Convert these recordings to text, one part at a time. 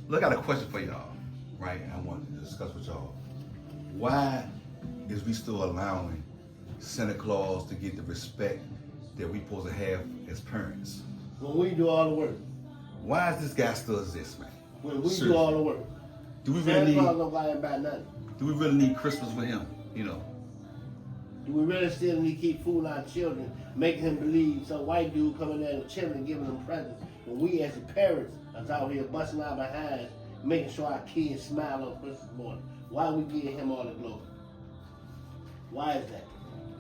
Look, I got a question for y'all, right? I want to discuss with y'all. Why is we still allowing Santa Claus to get the respect that we supposed to have as parents? When we do all the work. Why does this guy still exist, man? When we Seriously. do all the work. Do we Santa really Claus need? don't buy and buy nothing. Do we really need Christmas with him? You know. Do we really still need to keep fooling our children, making him believe some white dude coming there with children and giving them presents, when we as the parents are out here busting our behinds, making sure our kids smile on Christmas morning? Why we giving him all the glory? Why is that?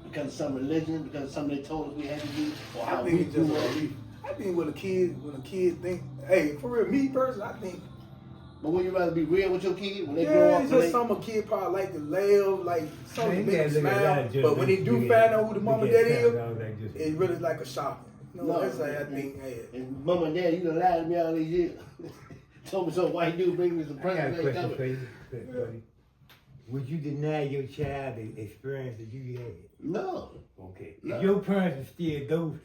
Because of some religion? Because of something they told us we had to do? Or how I we think it's just grew a up? belief. I think when a kid think, hey, for real, me personally, I think, But would you rather be real with your kid when they grow yeah, up? it's when just they- some a kid probably like to laugh, like something Man, make you them gotta look smile. at that, But when they do look find at- out who the mom and look at dad Santa is, Claus like this. it's really like a shock. No, that's how I think. Hey, And mom and dad, you done lied to me all these years. Told me some white dude bring me some I got a presents. They question for coming. you, buddy. Would you deny your child the experience that you had? No. Okay. No. If your parents are still those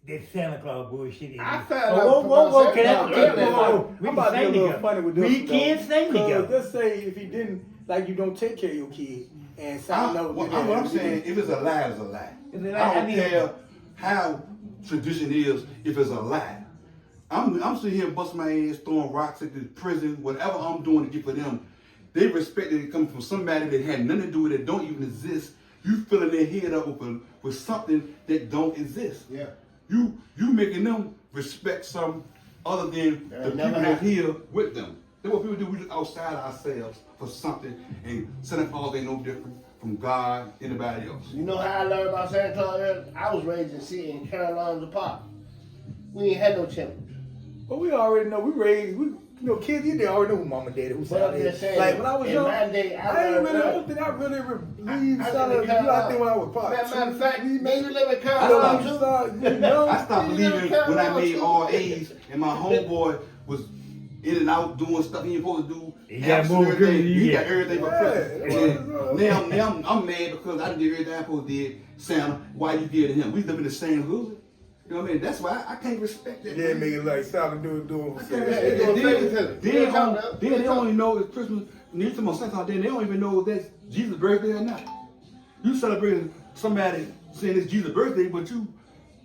that Santa Claus bullshit. I found out Whoa, can I? about Santa Claus earlier. We I'm can about to be a sing little together. funny with this. We can't sing together. Let's say if he didn't, like you don't take care of your kid and sign up. What I'm saying, if it's a lie, it's a lie. It's a lie. I I don't mean- care how tradition is if it's a lie. I'm sitting here busting my ass, throwing rocks at the prison, whatever I'm doing to get for them. They respect it coming from somebody that had nothing to do with it, don't even exist. You filling their head up with something that don't exist. Yeah. You making them respect something other than That the never people that's happened. here with them. That's what people do. We look outside ourselves for something, and Santa Claus ain't no different from God, anybody else. You know how I learned about Santa Claus earlier? I was raised in city in Carolina's Park. We ain't had no children. But we already know, kids, they already know who mom and daddy, who But I'm Santa just is. saying, Like when I was in young, my day, I don't think I really believed I Santa. think in I think when I was probably Matter of fact, two, man, you live in I Carolina too? I stopped believing when I made all A's and my homeboy was in and out doing stuff he ain't supposed to do. He got more Absolutely good than you He get. got everything for Yeah, presents. yeah. And now I'm mad because I did everything I supposed to did. Santa, why you did to him? We live in the same hood. You know what I mean? That's why I can't respect that. Yeah, make it like Santa doing I for can't Santa. respect that. Then they don't even know it's Christmas. And you talking about Santa, then they don't even know if that's Jesus' birthday or not. You celebrating somebody saying it's Jesus' birthday, but you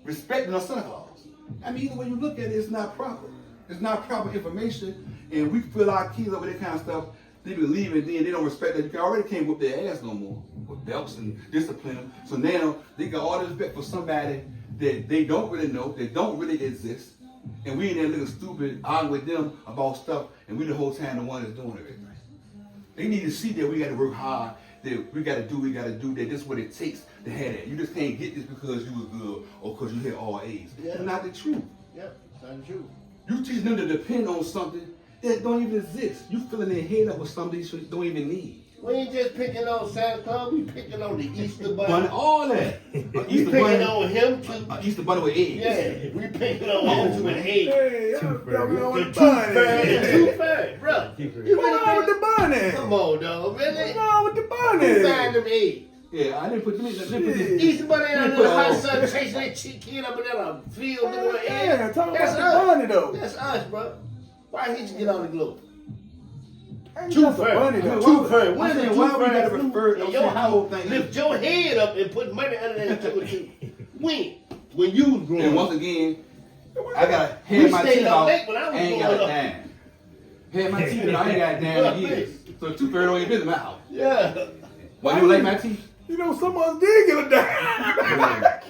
respecting a Santa Claus. I mean, either way you look at it, it's not proper. It's not proper information, and we fill our kids up with that kind of stuff. They believe it, then they don't respect that. You already can't whoop their ass no more with belts and discipline them. So now they got all this respect for somebody that they don't really know, that don't really exist, and we in there looking stupid, arguing with them about stuff, and we the whole time the one that's doing everything. They need to see that we got to work hard, that we got to do, that this is what it takes to have that. You just can't get this because you was good or because you had all A's. Yeah. That's not the truth. Yep, that's true. You teach them to depend on something that don't even exist. You filling their head up with something they don't even need. We ain't just picking on Santa Claus, we picking on the Easter Bunny, Bunny. all that. We picking on him too. Easter bunny with eggs. Yeah, we picking on him too with eggs. Hey, y'all Tooth got me fairy. on The the tooth bunny. fairy, the tooth fairy, bro. Tooth fairy. You What's really wrong with the bunny? Come on, dog, really? What's wrong with the Who bunny? find them eggs? Yeah, I didn't put them in. Shit. Easter Bunny out in Put the hot on. sun chasing that kid up in that field doing Yeah, eggs. talk That's about the bunny us. though. That's us, bro. Why he should get on the globe? Ain't Tooth just a fairy. bunny though. Tooth fairy. I'm When the saying, tooth why we fairy gotta flew refer- in I'm your saying the whole house, thing lift is- your head up and put money under there and took it to you. When you was growing And up. once again, I got We had my stayed teeth up out. late when I was I ain't growing got a up. dime. Had my teeth out. I ain't got a dime in years. So the tooth fairy don't even visit my house. Yeah. Why you like my teeth? You know, some of us did get a dime.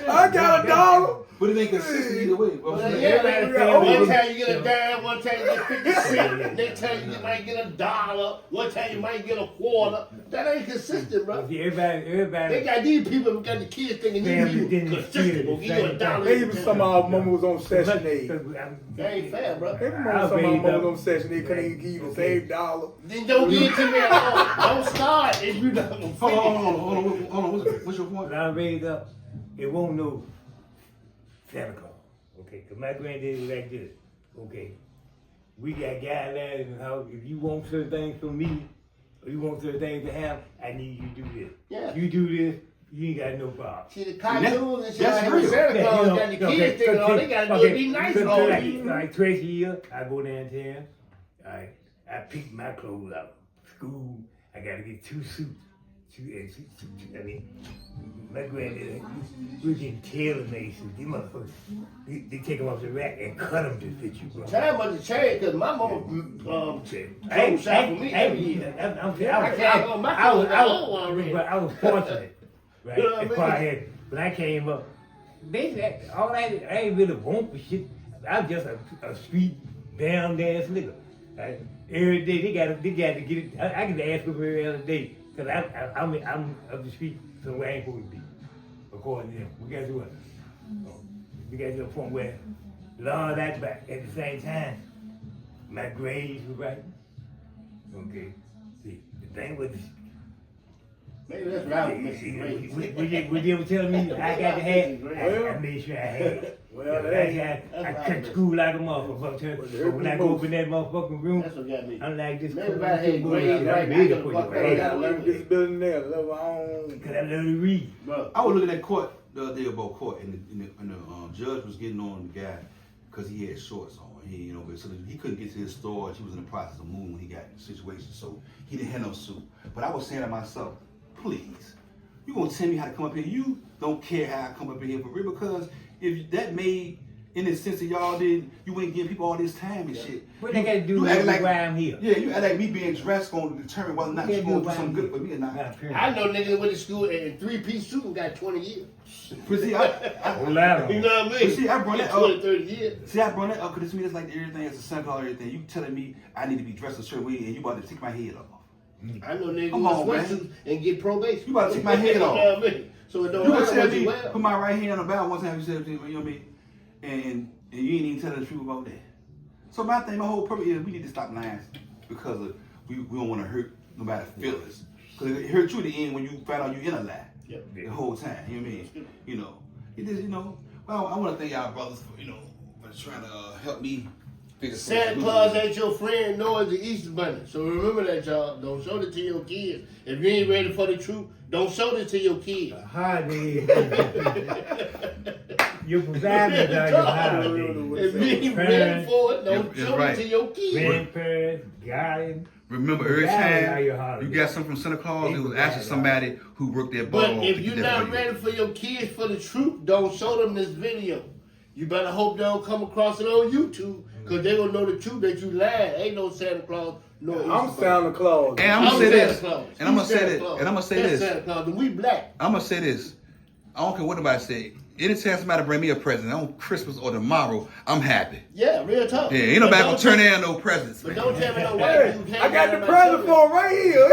I got $1. But it ain't consistent either way. Well, Well, yeah, everybody man, feel one me. time you get a dime, one time you get 50 cents, next time you might get $1, one time you might get a quarter. That ain't consistent, bro. See, everybody. They got these people who got the kids thinking Family you didn't consistent, feel will the give you same $1. Maybe even some of our mama was on Session 8. That ain't fair, bro. Every mama, some of our mama was on Session 8 couldn't even give you the same dollar. Then don't give it to me at all. Don't start if you not gonna finish. hold on. What's your point? When I raised up, it won't know Santa Claus. Okay, because my granddaddy was like this. Okay, we got guidelines in the house. If you want certain things from me, or you want certain things to have, I need you to do this. Yeah. You do this, you ain't got no problem. See the cartoons and shit That's like with real. Santa Claus you know, got the kids thinking all they gotta do is be nice all year. Like twice a year, I go downtown All right, I picked my clothes out. School, I got to get 2 suits. I mean, my granddad, we can tailor-made suits. These motherfuckers, they take them off the rack and cut them to fit you, bro. Time must have changed because my mom clothes shop for me every year. I was fortunate, right? You know what I As mean? far as when I came up, basically, all I ain't really want for shit. I'm just a street down ass nigga. Right? Every day they got to get it. I get to ask them every other day because I'm up the street somewhere I ain't supposed to be. According to them, we got to do it. We got to the point where, Lord, that's back at the same time. My grades were right. Okay. See, the thing was. Maybe that's what I was missing. Would you ever tell me I got to have? I made sure I had it. Well, I cut school like a motherfucker. But when I go up in that motherfucking room, That's what got me. I'm like this. Maybe if I had grades right, I I made could it for fuck you. that Hey, up. Leave this building there. Love our own. because I love to read. Bro, I was looking at court the other day about court, and the judge was getting on the guy because he had shorts on. So he couldn't get to his storage. He was in the process of moving when he got in the situation, so he didn't have no suit. But I was saying to myself, please, you gonna tell me how to come up here? You don't care how I come up in here for real, because if that made in the sense that y'all did, you ain't giving people all this time and shit. What they got to do you with act like, why I'm here? Yeah, you act like me being dressed going to determine whether or not Yeah, you're going to why do something I'm good for me or not. I know niggas that went to school in 3-piece suit and got 20 years. But see, Hold on. You know what I mean? But see, I brought that 20, up. 30 years. See, I brought that up because to me it's like everything is a Santa Claus, everything. You telling me I need to be dressed a certain way and you about to take my head off. I know niggas Come who on, wear man. sweatsuits and get probation. You about to take my head off. You know what I mean? So it don't You gonna matter tell what you me, wear. put my right hand on the Bible one time, you said, you know what I mean? And you ain't even telling the truth about that. So my whole purpose is we need to stop lying because of, we don't want to hurt nobody's feelings. Because it hurt you at the end when you find out you in a lie. Yep. The whole time, you know what I mean? It just, well, I want to thank y'all brothers for, for trying to help me figure Santa Claus ain't your friend, nor is the Easter Bunny. So remember that, y'all. Don't show this to your kids. If you ain't ready for the truth, don't show this to your kids. Holidays. Your pajamas are your holidays. If you ain't ready for it, don't You're show right. it to your kids. Grandparents, guardians. Remember, every Holiday time your holiday. you got something from Santa Claus, it was actually somebody who worked their ball But off if to you're get that not for you. ready for your kids for the truth, don't show them this video. You better hope they don't come across it on YouTube, because they gonna know the truth that you lied. Ain't no Santa Claus, no Easter I'm Bunny. Santa Claus. And I'm gonna say Santa this. Claus. And I'm gonna He's say Santa this. Claus. And I'm gonna say That's this. Santa Claus, and we black. I'm gonna say this. I don't care what nobody say. Anytime somebody bring me a present on Christmas or tomorrow, I'm happy. Yeah, real talk. Yeah, ain't nobody gonna turn down no presents. But Man. don't tell me no white Hey, dude I can't got have the my present children. for him right here.